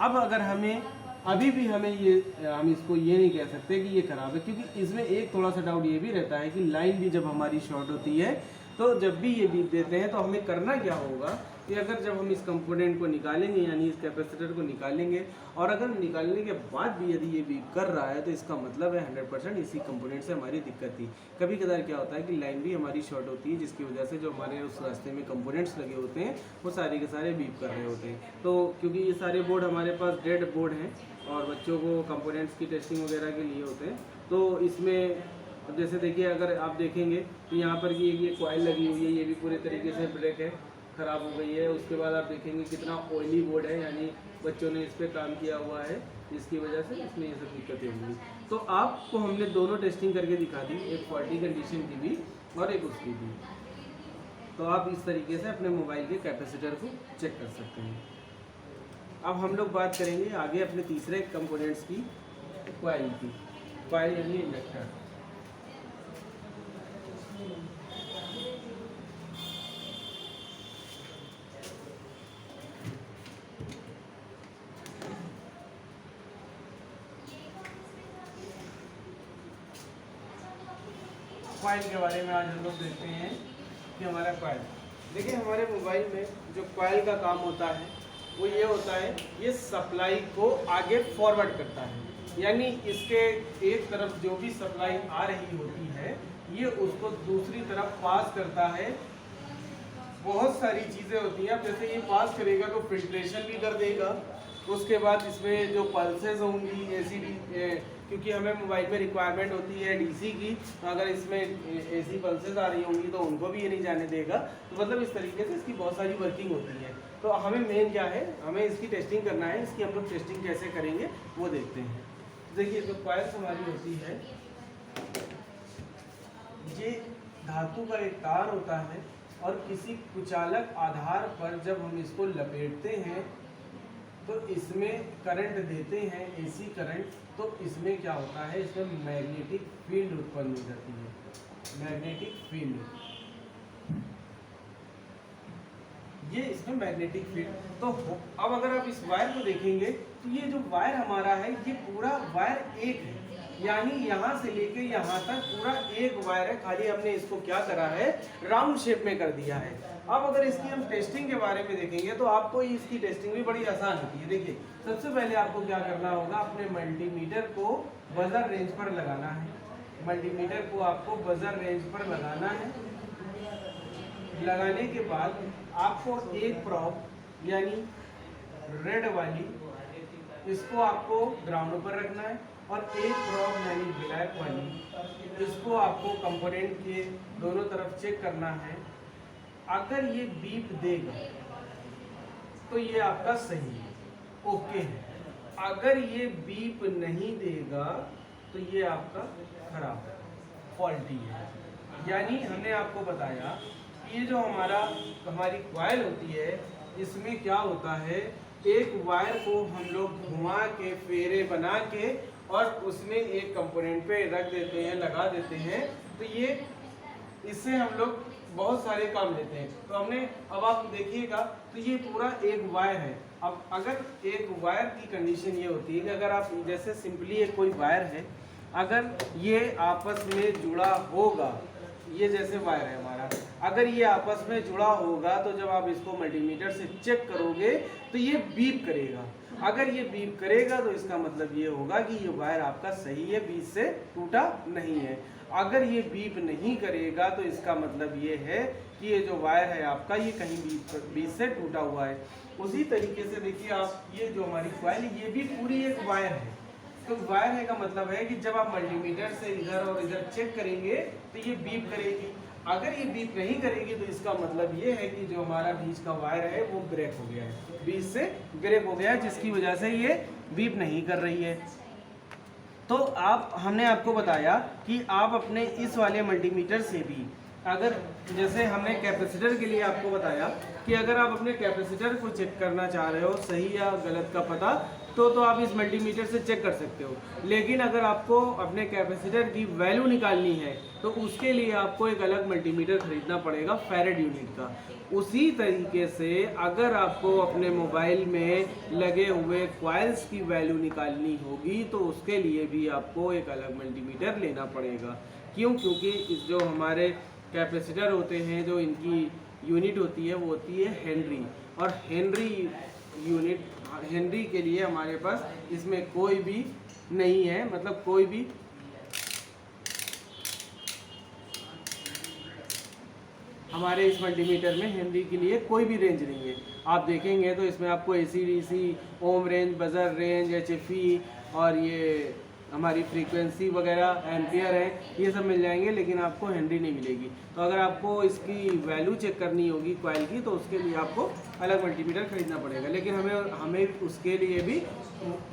अब अगर हमें अभी भी हम इसको ये नहीं कह सकते कि ये ख़राब है, क्योंकि इसमें एक थोड़ा सा डाउट ये भी रहता है कि लाइन भी जब हमारी शॉर्ट होती है तो जब भी ये बीप देते हैं तो हमें करना क्या होगा कि अगर जब हम इस कंपोनेंट को निकालेंगे यानी इस कैपेसिटर को निकालेंगे और अगर निकालने के बाद भी यदि ये बीप कर रहा है तो इसका मतलब है 100% इसी कंपोनेंट से हमारी दिक्कत थी। कभी कभार क्या होता है कि लाइन भी हमारी शॉर्ट होती है, जिसकी वजह से जो हमारे उस रास्ते में कंपोनेंट्स लगे होते हैं वो सारे के सारे बीप कर रहे होते हैं। तो क्योंकि ये सारे बोर्ड हमारे पास डेड बोर्ड हैं और बच्चों को कंपोनेंट्स की टेस्टिंग वगैरह के लिए होते हैं, तो इसमें अब जैसे देखिए अगर आप देखेंगे तो यहाँ पर ये कॉइल लगी हुई है, ये भी पूरे तरीके से ब्रेक है, ख़राब हो गई है। उसके बाद आप देखेंगे कितना ऑयली बोर्ड है, यानी बच्चों ने इस पर काम किया हुआ है। जिसकी वजह से इसमें ये सब दिक्कतें होंगी। तो आपको हमने दोनों टेस्टिंग करके दिखा दी, एक फॉल्टी कंडीशन की भी और एक उसकी भी। तो आप इस तरीके से अपने मोबाइल के कैपेसिटर को चेक कर सकते हैं। अब हम लोग बात करेंगे आगे अपने तीसरे कंपोनेंट्स की, कॉइल की। कॉइल यानी इंडक्टर। कॉइल के बारे में आज हम लोग देखते हैं कि हमारा कॉइल, देखिए हमारे मोबाइल में जो कॉइल का काम होता है वो ये होता है, ये सप्लाई को आगे फॉरवर्ड करता है। यानी इसके एक तरफ जो भी सप्लाई आ रही होती है ये उसको दूसरी तरफ पास करता है। बहुत सारी चीज़ें होती हैं, अब जैसे ये पास करेगा तो फिल्ट्रेशन भी कर देगा। उसके बाद इसमें जो पल्सेस होंगी एसी, क्योंकि हमें मोबाइल में रिक्वायरमेंट होती है डीसी की, तो अगर इसमें एसी पल्सेस आ रही होंगी तो उनको भी ये नहीं जाने देगा। तो मतलब इस तरीके से इसकी बहुत सारी वर्किंग होती है। तो हमें मेन क्या है, हमें इसकी टेस्टिंग करना है। इसकी हम लोग टेस्टिंग कैसे करेंगे वो देखते हैं। देखिए जो कॉइल्स हमारी होती है, ये धातु का एक तार होता है और किसी कुचालक आधार पर जब हम इसको लपेटते हैं तो इसमें करंट देते हैं, एसी करंट, तो इसमें क्या होता है, इसमें मैग्नेटिक फील्ड उत्पन्न हो जाती है। मैग्नेटिक फील्ड, ये इसमें मैग्नेटिक फील्ड। तो अब अगर आप इस वायर को देखेंगे तो ये जो वायर हमारा है ये पूरा वायर एक है, यानी यहाँ से लेके यहाँ तक पूरा एक वायर है। खाली हमने इसको क्या करा है, राउंड शेप में कर दिया है। अब अगर इसकी हम टेस्टिंग के बारे में देखेंगे तो आपको इसकी टेस्टिंग भी बड़ी आसान होती है। देखिए सबसे पहले आपको क्या करना होगा, अपने मल्टीमीटर को बजर रेंज पर लगाना है। मल्टीमीटर को आपको बजर रेंज पर लगाना है। लगाने के बाद आपको एक प्रॉब यानी रेड वाली, इसको आपको ग्राउंड पर रखना है, और एक प्रॉब यानी ब्लैक वाली, इसको आपको कंपोनेंट के दोनों तरफ चेक करना है। अगर ये बीप देगा तो ये आपका सही है, ओके है। अगर ये बीप नहीं देगा तो ये आपका खराब है, फॉल्टी है। यानी हमने आपको बताया ये जो हमारी कॉइल होती है इसमें क्या होता है, एक वायर को हम लोग घुमा के फेरे बना के और उसमें एक कंपोनेंट पे रख देते हैं, लगा देते हैं। तो ये इससे हम लोग बहुत सारे काम लेते हैं। तो हमने, अब आप देखिएगा तो ये पूरा एक वायर है। अब अगर एक वायर की कंडीशन ये होती है कि अगर आप जैसे सिंपली एक कोई वायर है, अगर ये आपस में जुड़ा होगा, ये जैसे वायर है हमारा, अगर ये आपस में जुड़ा होगा तो जब आप इसको मल्टीमीटर से चेक करोगे तो ये बीप करेगा। अगर ये बीप करेगा तो इसका मतलब ये होगा कि ये वायर आपका सही है, बीच से टूटा नहीं है। अगर ये बीप नहीं करेगा तो इसका मतलब ये है कि ये जो वायर है आपका ये कहीं बीच से टूटा हुआ है। उसी तरीके से देखिए आप, ये जो हमारी कॉइल ये भी पूरी एक वायर है। तो वायर है का मतलब है कि जब आप मल्टीमीटर से इधर और इधर चेक करेंगे तो ये बीप करेगी। अगर ये बीप नहीं करेगी तो इसका मतलब ये है कि जो हमारा बीच का वायर है वो ब्रेक हो गया है, बीच से ब्रेक हो गया है, जिसकी वजह से ये बीप नहीं कर रही है। तो हमने आपको बताया कि आप अपने इस वाले मल्टीमीटर से भी, अगर जैसे हमने कैपेसिटर के लिए आपको बताया कि अगर आप अपने कैपेसिटर को चेक करना चाह रहे हो सही या गलत का पता, तो आप इस मल्टीमीटर से चेक कर सकते हो। लेकिन अगर आपको अपने कैपेसिटर की वैल्यू निकालनी है तो उसके लिए आपको एक अलग मल्टीमीटर खरीदना पड़ेगा फैरेड यूनिट का। उसी तरीके से अगर आपको अपने मोबाइल में लगे हुए कॉइल्स की वैल्यू निकालनी होगी तो उसके लिए भी आपको एक अलग मल्टीमीटर लेना पड़ेगा। क्यों? क्योंकि इस जो हमारे कैपेसिटर होते हैं, जो इनकी यूनिट होती है वो होती है हेनरी, और हेनरी के लिए हमारे पास इसमें कोई भी नहीं है, मतलब कोई भी हमारे इस मल्टीमीटर में हेनरी के लिए कोई भी रेंज नहीं है। आप देखेंगे तो इसमें आपको AC DC, ohm range, buzzer range, HFE और ये हमारी फ्रीक्वेंसी वगैरह एम्पियर है, ये सब मिल जाएंगे, लेकिन आपको हेनरी नहीं मिलेगी। तो अगर आपको इसकी वैल्यू चेक करनी होगी कॉइल की, तो उसके लिए आपको अलग मल्टीमीटर खरीदना पड़ेगा। लेकिन हमें उसके लिए भी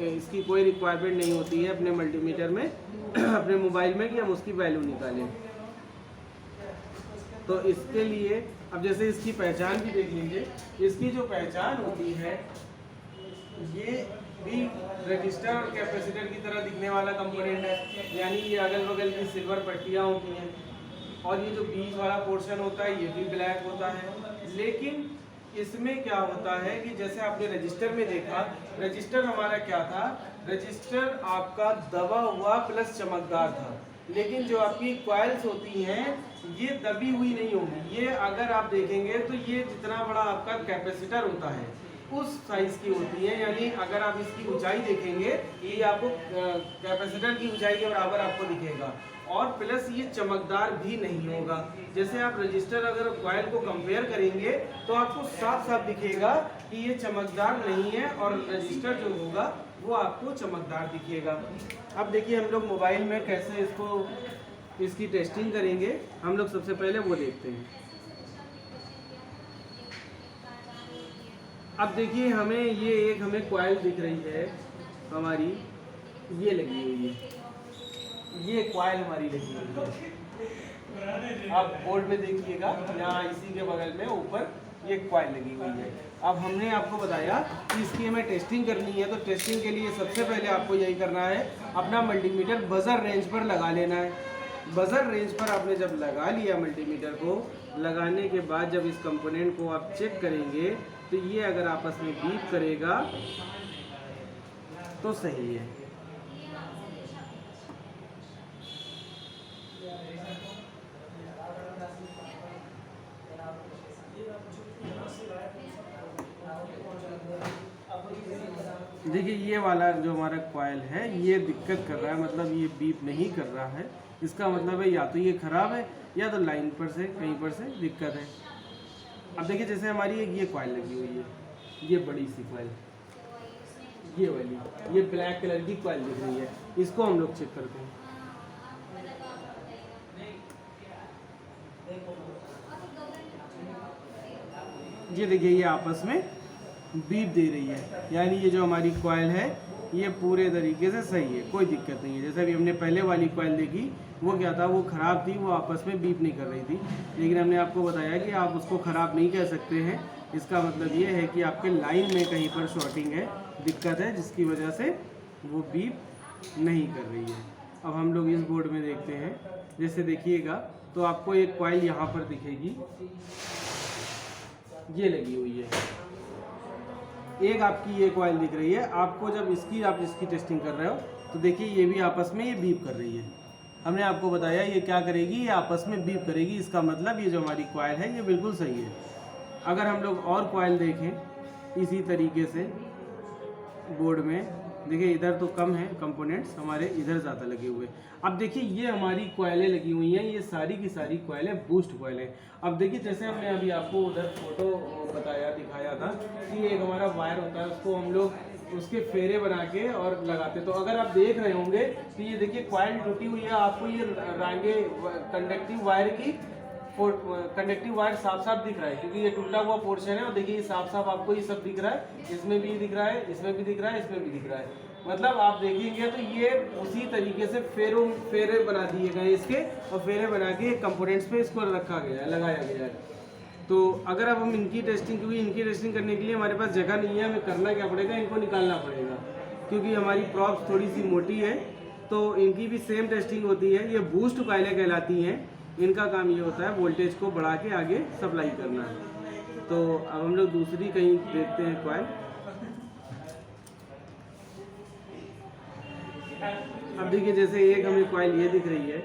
इसकी कोई रिक्वायरमेंट नहीं होती है अपने मल्टीमीटर में अपने मोबाइल में कि हम उसकी वैल्यू निकालें। तो इसके लिए अब जैसे इसकी पहचान भी देख लीजिए। इसकी जो पहचान होती है, ये भी रजिस्टर और कैपेसिटर की तरह दिखने वाला कंपोनेंट है, यानी ये अगल बगल की सिल्वर पट्टियाँ होती हैं, और ये जो बीच वाला पोर्शन होता है ये भी ब्लैक होता है। लेकिन इसमें क्या होता है कि जैसे आपने रजिस्टर में देखा, रजिस्टर हमारा क्या था, रजिस्टर आपका दबा हुआ प्लस चमकदार था। लेकिन जो आपकी कॉइल्स होती हैं ये दबी हुई नहीं होगी। ये अगर आप देखेंगे तो ये जितना बड़ा आपका कैपेसिटर होता है उस साइज की होती है, यानी अगर आप इसकी ऊंचाई देखेंगे ये आपको कैपेसिटर की ऊंचाई के बराबर आपको दिखेगा, और प्लस ये चमकदार भी नहीं होगा। जैसे आप रजिस्टर अगर कॉइल को कंपेयर करेंगे तो आपको साफ साफ दिखेगा कि ये चमकदार नहीं है, और रजिस्टर जो होगा वो आपको चमकदार दिखेगा। अब देखिए हम लोग मोबाइल में कैसे इसकी टेस्टिंग करेंगे, हम लोग सबसे पहले वो देखते हैं। अब देखिए हमें कॉइल दिख रही है हमारी, ये लगी हुई है, ये कॉइल हमारी लगी हुई है। आप बोर्ड में देखिएगा, यहाँ इसी के बगल में ऊपर ये कॉइल लगी हुई है। अब हमने आपको बताया कि इसकी हमें टेस्टिंग करनी है, तो टेस्टिंग के लिए सबसे पहले आपको यही करना है, अपना मल्टीमीटर बजर रेंज पर लगा लेना है। बजर रेंज पर आपने जब लगा लिया मल्टीमीटर को, लगाने के बाद जब इस कंपोनेंट को आप चेक करेंगे तो ये अगर आपस में बीप करेगा तो सही है। देखिए ये वाला जो हमारा कॉइल है ये दिक्कत कर रहा है, मतलब ये बीप नहीं कर रहा है। इसका मतलब है या तो ये ख़राब है या तो लाइन पर से कहीं पर से दिक्कत है। अब देखिए जैसे हमारी एक ये कॉइल लगी हुई है, ये बड़ी सी कॉइल, ये वाली, ये ब्लैक कलर की कॉइल दिख रही है, इसको हम लोग चेक करते हैं। ये देखिए ये आपस में बीप दे रही है, यानी ये जो हमारी कॉइल है ये पूरे तरीके से सही है, कोई दिक्कत नहीं है। जैसे अभी हमने पहले वाली कॉइल देखी, वो क्या था, वो ख़राब थी, वो आपस में बीप नहीं कर रही थी। लेकिन हमने आपको बताया कि आप उसको ख़राब नहीं कह सकते हैं। इसका मतलब ये है कि आपके लाइन में कहीं पर शॉर्टिंग है, दिक्कत है, जिसकी वजह से वो बीप नहीं कर रही है। अब हम लोग इस बोर्ड में देखते हैं, जैसे देखिएगा तो आपको एक कॉइल यहाँ पर दिखेगी, ये लगी हुई है, एक आपकी ये कॉइल दिख रही है। आपको जब आप इसकी टेस्टिंग कर रहे हो तो देखिए ये भी आपस में ये बीप कर रही है। हमने आपको बताया ये क्या करेगी, ये आपस में बीप करेगी। इसका मतलब ये जो हमारी कॉइल है ये बिल्कुल सही है। अगर हम लोग और कॉइल देखें इसी तरीके से बोर्ड में, देखिए इधर तो कम है कंपोनेंट्स, हमारे इधर ज़्यादा लगे हुए। अब देखिए ये हमारी कॉइलें लगी हुई हैं, ये सारी की सारी कॉइलें बूस्ट कॉइल हैं। अब देखिए जैसे हमने अभी आपको उधर फोटो दिखाया था कि एक हमारा वायर होता है, उसको हम लोग उसके फेरे बना के और लगाते। तो अगर आप देख रहे होंगे तो ये देखिए कॉइल टूटी हुई है, आपको ये रांगे कंडक्टिव वायर साफ साफ दिख रहा है, क्योंकि ये टूटा हुआ पोर्शन है। और देखिए ये साफ साफ आपको ये सब दिख रहा है, इसमें भी दिख रहा है, इसमें भी दिख रहा है, इसमें भी दिख रहा है। मतलब आप देखेंगे तो ये उसी तरीके से फेरे बना दिए गए इसके, और फेरे बना के कंपोनेंट्स पे इसको रखा गया है, लगाया गया है। तो अगर अब हम इनकी टेस्टिंग, क्योंकि इनकी टेस्टिंग करने के लिए हमारे पास जगह नहीं है, हमें करना क्या पड़ेगा, इनको निकालना पड़ेगा, क्योंकि हमारी प्रॉप्स थोड़ी सी मोटी है। तो इनकी भी सेम टेस्टिंग होती है। ये बूस्ट कॉइलें कहलाती हैं। इनका काम ये होता है वोल्टेज को बढ़ा के आगे सप्लाई करना है। तो अब हम लोग दूसरी कहीं देखते हैं कॉइल। अब देखिए जैसे एक हमें कॉइल ये दिख रही है,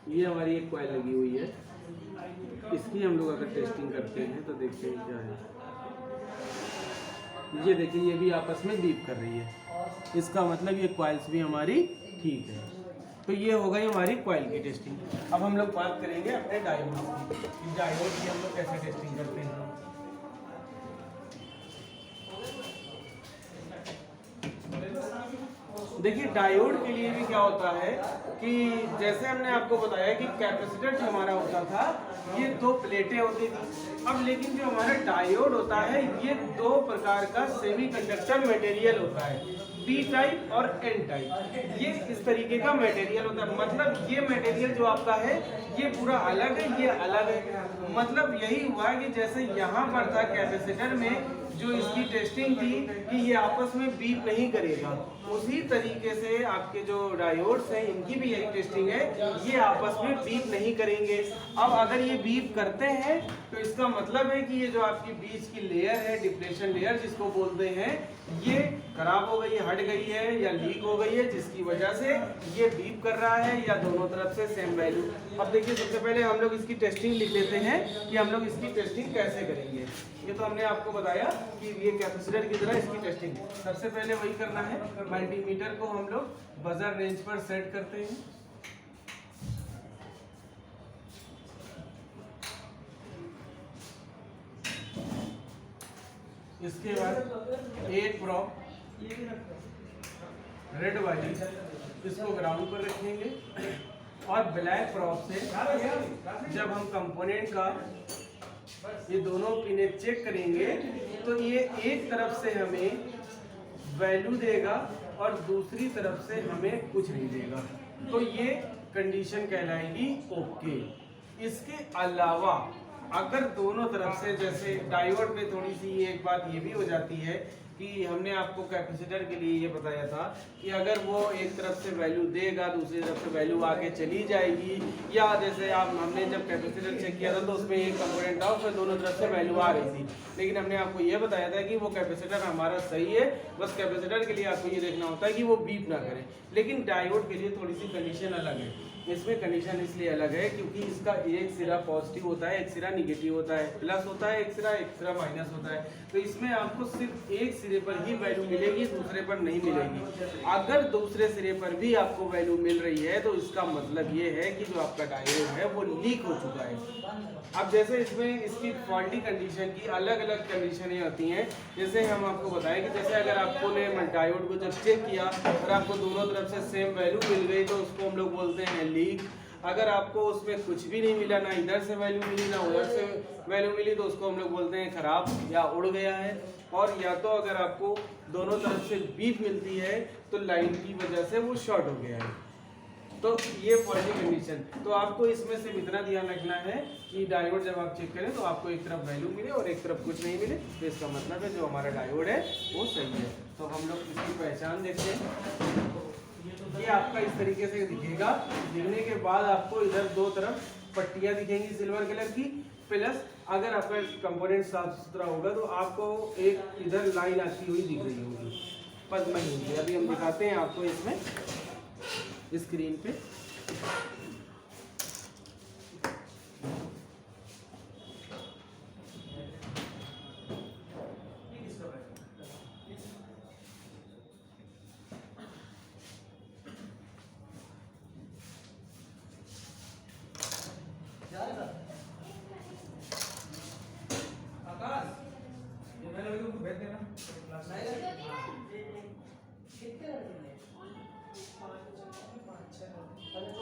ये हमारी एक कॉइल लगी हुई है, इसकी हम लोग अगर टेस्टिंग करते हैं तो देखते हैं क्या है। ये देखिए ये भी आपस में बीप कर रही है, इसका मतलब ये कॉइल्स भी हमारी ठीक है। तो ये हो गई हमारी कॉइल की टेस्टिंग। अब हम लोग बात करेंगे अपने डायोड की। डायोड की हम लोग कैसे टेस्टिंग करते हैं। देखिए डायोड के लिए भी क्या होता है कि जैसे हमने आपको बताया कि कैपेसिटर जो हमारा होता था ये दो प्लेटें होती थी। अब लेकिन जो हमारा डायोड होता है ये दो प्रकार का सेमीकंडक्टर मटेरियल होता है, पी टाइप और एन टाइप। ये इस तरीके का मटेरियल होता है, मतलब ये मटेरियल जो आपका है ये पूरा अलग है, ये अलग है। मतलब यही हुआ कि जैसे यहाँ पर था कैपेसिटर में जो इसकी टेस्टिंग थी कि ये आपस में बीप नहीं करेगा, उसी तरीके से आपके जो डायोड्स हैं इनकी भी यही टेस्टिंग है, ये आपस में बीप नहीं करेंगे। अब अगर ये बीप करते हैं तो इसका मतलब है कि ये जो आपकी बीच की लेयर है, डिप्लेशन लेयर जिसको बोलते हैं, ये खराब हो गई है, हट गई है या लीक हो गई है, जिसकी वजह से ये बीप कर रहा है या दोनों तरफ से सेम वैल्यू। अब देखिए सबसे पहले हम लोग इसकी टेस्टिंग लिख लेते हैं कि हम लोग इसकी टेस्टिंग कैसे करेंगे। ये तो हमने आपको बताया कि ये कैपेसिटर की तरह इसकी टेस्टिंग सबसे पहले वही करना है। मल्टीमीटर को हम लोग बजर रेंज पर सेट करते हैं। इसके बाद एक प्रॉप रेड वाली इसको ग्राउंड पर रखेंगे और ब्लैक प्रॉप से जब हम कंपोनेंट का ये दोनों पिने चेक करेंगे तो ये एक तरफ से हमें वैल्यू देगा और दूसरी तरफ से हमें कुछ नहीं देगा, तो ये कंडीशन कहलाएगी ओके। इसके अलावा अगर दोनों तरफ से, जैसे डायोड में थोड़ी सी एक बात ये भी हो जाती है कि हमने आपको कैपेसिटर के लिए ये बताया था कि अगर वो एक तरफ से वैल्यू देगा दूसरी तरफ से वैल्यू आगे चली जाएगी, या जैसे हमने जब कैपेसिटर चेक किया था तो उसमें एक कंपोनेंट था उसमें दोनों तरफ से वैल्यू आ रही थी, लेकिन हमने आपको ये बताया था कि वो कैपेसिटर हमारा सही है, बस कैपेसिटर के लिए आपको ये देखना होता है कि वो बीप ना करे। लेकिन डायोड के लिए थोड़ी सी कंडीशन अलग है। इसमें कंडीशन इसलिए अलग है क्योंकि इसका एक सिरा पॉजिटिव होता है, एक सिरा निगेटिव होता है, प्लस होता है एक सिरा माइनस होता है। तो इसमें आपको सिर्फ एक सिरे पर ही वैल्यू मिलेगी, दूसरे पर नहीं मिलेगी। अगर दूसरे सिरे पर भी आपको वैल्यू मिल रही है तो इसका मतलब ये है कि जो आपका डायोड है वो लीक हो चुका है। अब जैसे इसमें इसकी फॉल्टी कंडीशन की अलग अलग कंडीशनें होती हैं। जैसे हम आपको बताएं कि जैसे अगर आपको ने डायोड को जब चेक किया और आपको दोनों तरफ से सेम वैल्यू मिल गई तो उसको हम लोग बोलते हैं लीक। अगर आपको उसमें कुछ भी नहीं मिला, ना इधर से वैल्यू मिली ना उधर से वैल्यू मिली, तो उसको हम लोग बोलते हैं खराब या उड़ गया है। और या तो अगर आपको दोनों तरफ से बीप मिलती है तो लाइन की वजह से वो शॉर्ट हो गया है। तो ये फॉल्टी कंडीशन। तो आपको इसमें से इतना ध्यान रखना है कि डायोड जब आप चेक करें तो आपको एक तरफ वैल्यू मिले और एक तरफ कुछ नहीं मिले, तो इसका मतलब है जो हमारा डायोड है वो सही है। तो हम लोग इसकी पहचान देखते हैं। ये आपका इस तरीके से दिखेगा। दिखने के बाद आपको इधर दो तरफ पट्टियां दिखेंगी सिल्वर कलर की, प्लस अगर आपका कंपोनेंट साफ सुथरा होगा तो आपको एक इधर लाइन आती हुई दिख रही होगी, पद्म होगी। अभी हम दिखाते हैं आपको इसमें स्क्रीन पे।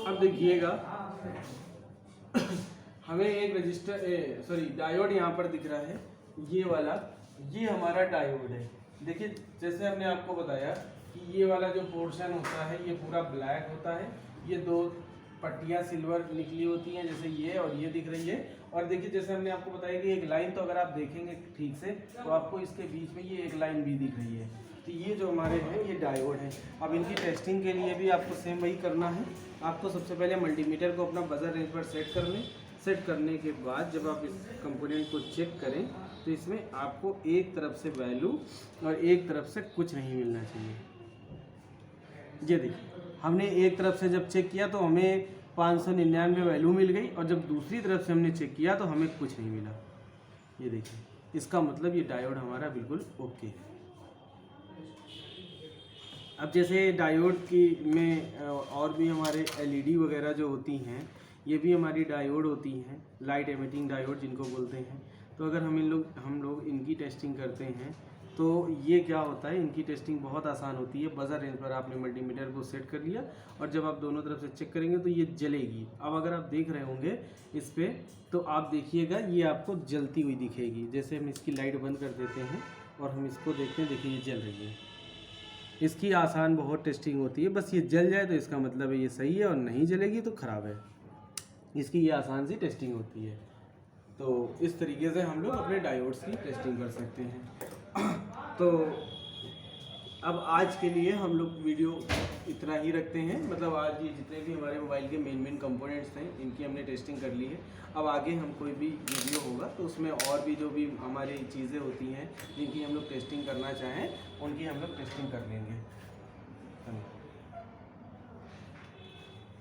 अब देखिएगा हमें एक रजिस्टर डायोड यहाँ पर दिख रहा है, ये वाला, ये हमारा डायोड है। देखिए जैसे हमने आपको बताया कि ये वाला जो पोर्शन होता है ये पूरा ब्लैक होता है, ये दो पट्टियाँ सिल्वर निकली होती हैं जैसे ये और ये दिख रही है। और देखिए जैसे हमने आपको बताया कि एक लाइन, तो अगर आप देखेंगे ठीक से तो आपको इसके बीच में ये एक लाइन भी दिख रही है। तो ये जो हमारे हैं ये डायोड हैं। अब इनकी टेस्टिंग के लिए भी आपको सेम वही करना है। आपको सबसे पहले मल्टीमीटर को अपना बजर रेंज पर सेट कर लें। सेट करने के बाद जब आप इस कंपोनेंट को चेक करें तो इसमें आपको एक तरफ से वैल्यू और एक तरफ से कुछ नहीं मिलना चाहिए। ये देखिए हमने एक तरफ से जब चेक किया तो हमें 599 वैल्यू मिल गई, और जब दूसरी तरफ से हमने चेक किया तो हमें कुछ नहीं मिला। ये देखिए, इसका मतलब ये डायोड हमारा बिल्कुल ओके है। अब जैसे डायोड की में और भी हमारे एलईडी वगैरह जो होती हैं, ये भी हमारी डायोड होती हैं, लाइट एमिटिंग डायोड जिनको बोलते हैं। तो अगर हम लोग इनकी टेस्टिंग करते हैं तो ये क्या होता है, इनकी टेस्टिंग बहुत आसान होती है। बजर रेंज पर आपने मल्टीमीटर को सेट कर लिया और जब आप दोनों तरफ से चेक करेंगे तो ये जलेगी। अब अगर आप देख रहे होंगे इस पर, तो आप देखिएगा ये आपको जलती हुई दिखेगी। जैसे हम इसकी लाइट बंद कर देते हैं और हम इसको देखते हैं, देखिए ये जल रही है। इसकी आसान बहुत टेस्टिंग होती है, बस ये जल जाए तो इसका मतलब है ये सही है, और नहीं जलेगी तो ख़राब है। इसकी ये आसान सी टेस्टिंग होती है। तो इस तरीके से हम लोग अपने डायोड्स की टेस्टिंग कर सकते हैं। तो अब आज के लिए हम लोग वीडियो इतना ही रखते हैं। मतलब आज ये जितने भी हमारे मोबाइल के मेन कंपोनेंट्स हैं इनकी हमने टेस्टिंग कर ली है। अब आगे हम कोई भी वीडियो होगा तो उसमें और भी जो भी हमारी चीज़ें होती हैं जिनकी हम लोग टेस्टिंग करना चाहें उनकी हम लोग टेस्टिंग कर लेंगे।